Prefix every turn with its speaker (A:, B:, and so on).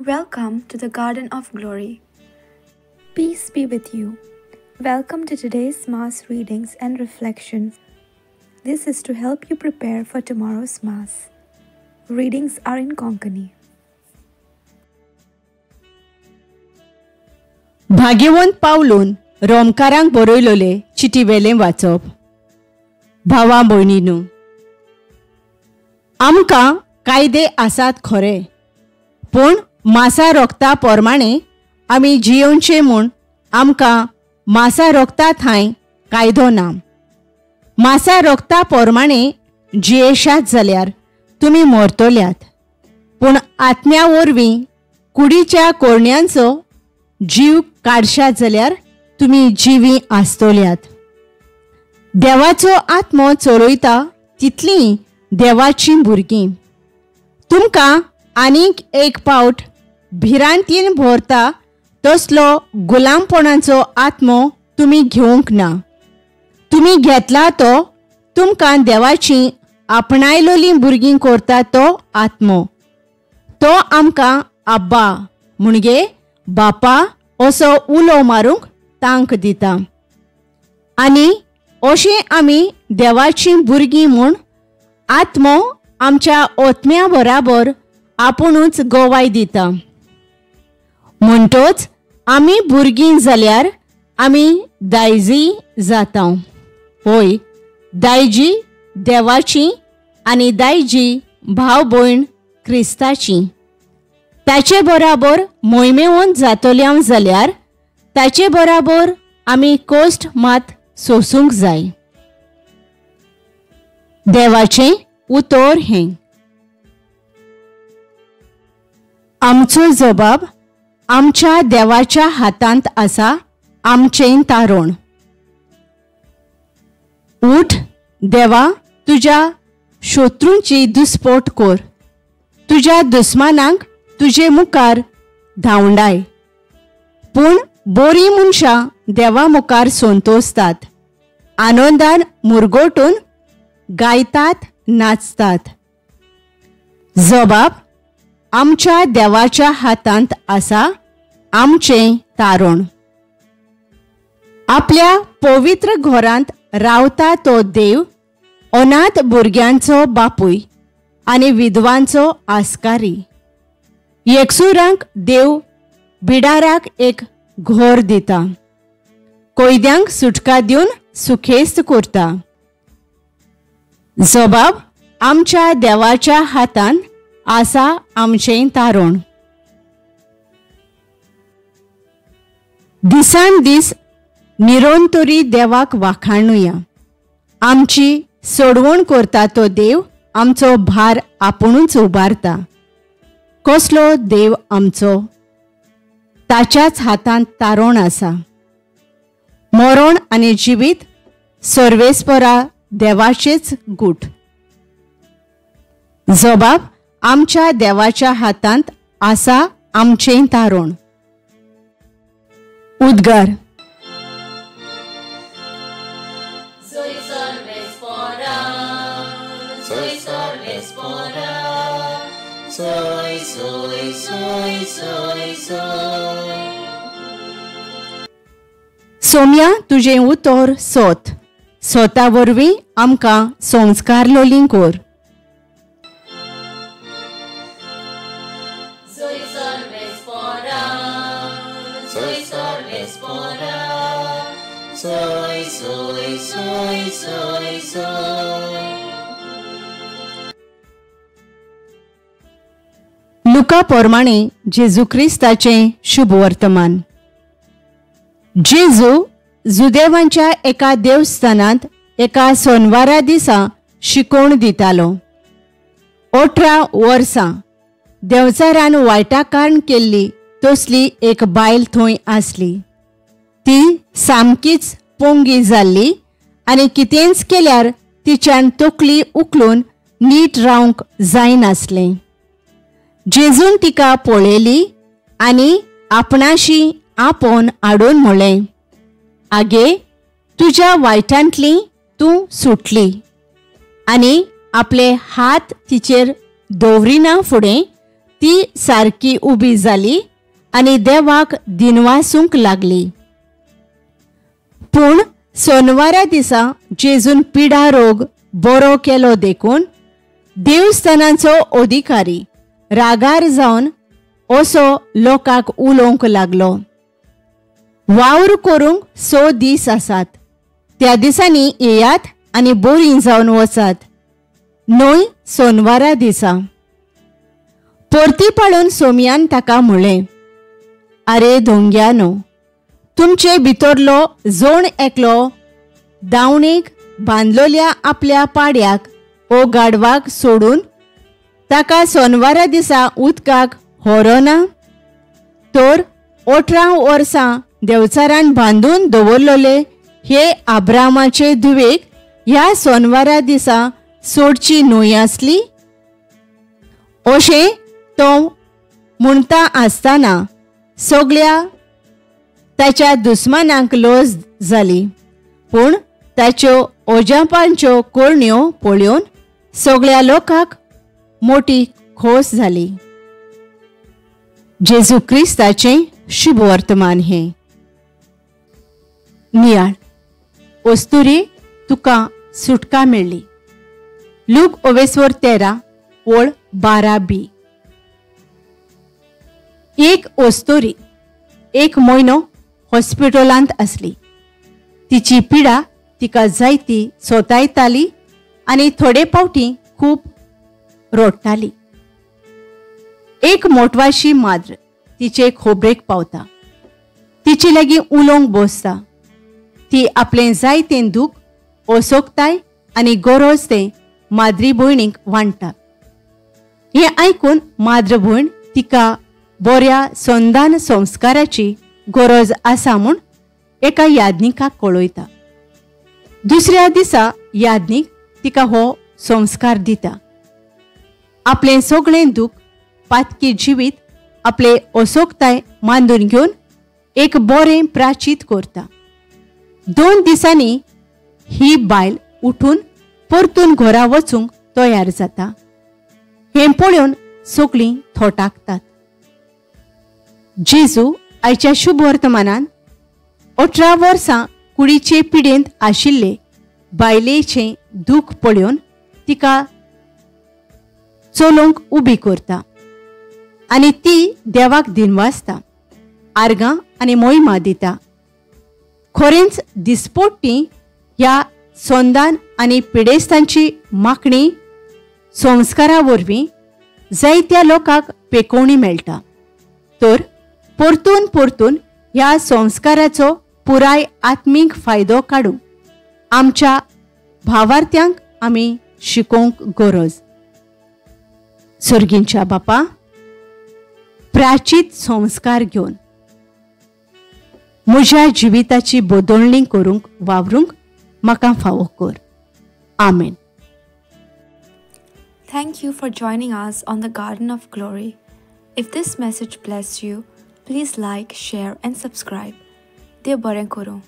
A: Welcome to the Garden of Glory. Peace be with you. Welcome to today's Mass readings and reflections. This is to help you prepare for tomorrow's Mass. Readings are in Konkani.
B: भाग्यवंत पावलून रोमकारांक बरयलोले चिटी वेलें वाचप. भावा भयणींनो, आमकां कायदे आसात खरे, पूण मासा रोगता प्रमाणे आमी जियोंचे म्हूण आमकां मासा रोगता थंय कायदो ना. मासा रोगता प्रमाणे जियेशात जाल्यार तुमी मरतल्यात, पूण आत्म्या वरवीं कुडीच्या कोरण्यांचो जीव काडशात जाल्यार तुमी जिवी आसतल्यात. देवाचो आत्मो चलयता तितलीं देवाचीं भुरगीं. तुमकां आनीक एक पावट भिरांतीन भरता तसलो गुलामपणाचो आत्मो तुमी घेवंक ना. तुमी घेतला तो तुमकां देवाची आपणायलोली भुरगीं करता तो आत्मो. तो आमकां आब्बा म्हणजे बापा असो उलो मारूंक तांक दिता. आनी अशीं आमी देवाची भुरगीं म्हूण आत्मो आमच्या ओतम्या बराबर आपुणूच गोवाय दिता. म्हणटोच आमी भुरगीं जाल्यार आमी दायजी जाता. होय, दायजी देवाची आनी दायजी भाव भयण क्रिस्ताची. ताचे बराबर मोहिमेवंत जातोल्या जाल्यार ताचे बराबर आमी कोश्ट मात सोसूंक जाय. देवाचें उतर हें. आमचो जबाब आमच्या देवाच्या हातांत आसा. आमचें तारण. उठ देवा, तुज्या शत्रूंची दुस्पोट कर. तुज्या दुस्मानांक तुजे मुखार धांवडाय. पूण बरीं मनशां देवा मुखार संतोसतात, आनंदान मुरगोटून गायतात, नाचतात. जबाब आमच्या देवाच्या हातांत आसा. आमचें तारण. आपल्या पवित्र घरांत रावता तो देव अनाथ भुरग्यांचो बापूय आनी विधवांचो आस्कारी. एकसुरांक देव बिडाराक एक घर दिता. कोयद्यांक सुटका दिवन सुखेस्त करता. जबाब आमच्या देवाच्या हातांत आसा. आमचें तारण. दिसान दीस निरंतरी देवाक वाखाणुया. आमची सोडवण करता तो देव आमचो भार आपुणूच उबारता. कसलो देव आमचो, ताच्याच हातांत तारण आसा. मरण आनी जिवीत सर्वेस्परा देवाचेच गूट. जबाब आमच्या देवाच्या हातांत आसा. आमचें तारण. उद्गार. सोम्या, तुजें उतर सोत. सोता वरवीं आमकां संस्कार लोलीं कर. लुका प्रमाणे जेजू क्रिस्ताचें शुभ वर्तमान. जेजू जुदेवांच्या एका देवस्थानांत एका सोनवारा दिसा शिकोवण दितालो. 18 वर्सां देवचारान वायटाकारण केल्ली तसली एक बायल थंय आसली. ती सामकीच पोंगी जाल्ली आनी कितेंच केल्यार तिच्यान तकली उखलून नीट रावंक जायनासलें. जेजून तिका पळयली आनी आपणाशी आपोवन हाडून म्हणलें, आगे, तुज्या वायटांतली तूं सुटली. आनी आपले हात तिचेर दवरिना फुडें ती सारकी उबी जाली आनी देवाक दिनवासूंक लागली. पूण सोनवारा दिसा जेजून पिडा रोग बरो केलो देखून देवस्थानाचो अधिकारी रागार जावन असो लोकांक उलोवंक लागलो. वावर करूंक 6 दीस आसात. त्या दिसांनी येयात आनी बोरीं जावन वचात, न्हय सोनवारा दिसा. परती पळोवन सोमयान ताका म्हळें, आरे धोंग्यानो, तुमचे भितरलो जोण एकलो दावणेक बांदलोल्या आपल्या पाड्याक ओ गाडवाक सोडून ताका सोनवारा दिसा उदकाक व्हरो ना? तर 18 वर्सां देवचारान बांदून दवरलोले हे आब्रामाचे धुवेक ह्या सोनवारा दिसा सोडची न्हय आसली? अशें तो म्हणटा आसतना सगळ्या ताच्या दुस्मानांक लज जाली. पूण ताच्यो ओजापांच्यो कोळण्यो पळोवन सगळ्या लोकांक मोठी खोस जाली. जेजू क्रिस्ताचें शुभ वर्तमान हें. नियाळ ओस्तुरे तुका सुटका मेळ्ळी. लूक 13 ओळ 12b. एक ओस्तोरी 1 म्हयनो हॉस्पिटलांत आसली. तिची पिडा तिका जायती सोतायताली आनी थोडे फावटी खूब रोडटाली. एक मोटवाशी माद्र तिचे खोबरेक पावता. तिचे लागीं उलोवंक बसता. ती आपलें जायतें दूख ओसोकताय आनी गरज तें माद्री भयणीक वांडटा. हें आयकून माद्र भयण तिका बऱ्या संदान संस्काराची गरज आसा म्हूण एका याज्ञिकाक कळयता. दुसऱ्या दिसा याज्ञिक तिका हो संस्कार दिता. आपलें सगळें दूख पातकी जिवीत आपले ओसोकताय मांडून घेवन एक बरें प्राचीत करता. 2 दिसांनी ही बायल उठून परतून घरा वचूंक तयार जाता. हें पळोवन सगळीं थोटाकतात. जेजू आयच्या शुभ वर्तमानान 18 वर्सां कुडीचे पिडेंत आशिल्ले बायलेचें दूख पळोवन तिका चलोवंक उबी करता आनी ती देवाक दिनवासता, आर्गां आनी मोहिमा दिता. खरेंच दिसपट्टी ह्या संदान आनी पिडेस्तांची मागणी संस्कारा वरवीं जायत्या लोकांक पेकोवणी मेळटा. तर परतून परतून ह्या संस्काराचो पुराय आत्मीक फायदो काडूंक आमच्या भावार्थ्यांक आमी शिकोवंक गरज. सर्गींच्या बापा, प्राचीत संस्कार घेवन म्हज्या जिविताची बदलणी करूंक वावरूंक म्हाका फावो कर. आमेन.
A: Thank you for joining us on the Garden of Glory. If this message blessed you, please like, share and subscribe. Dear Baren Koro.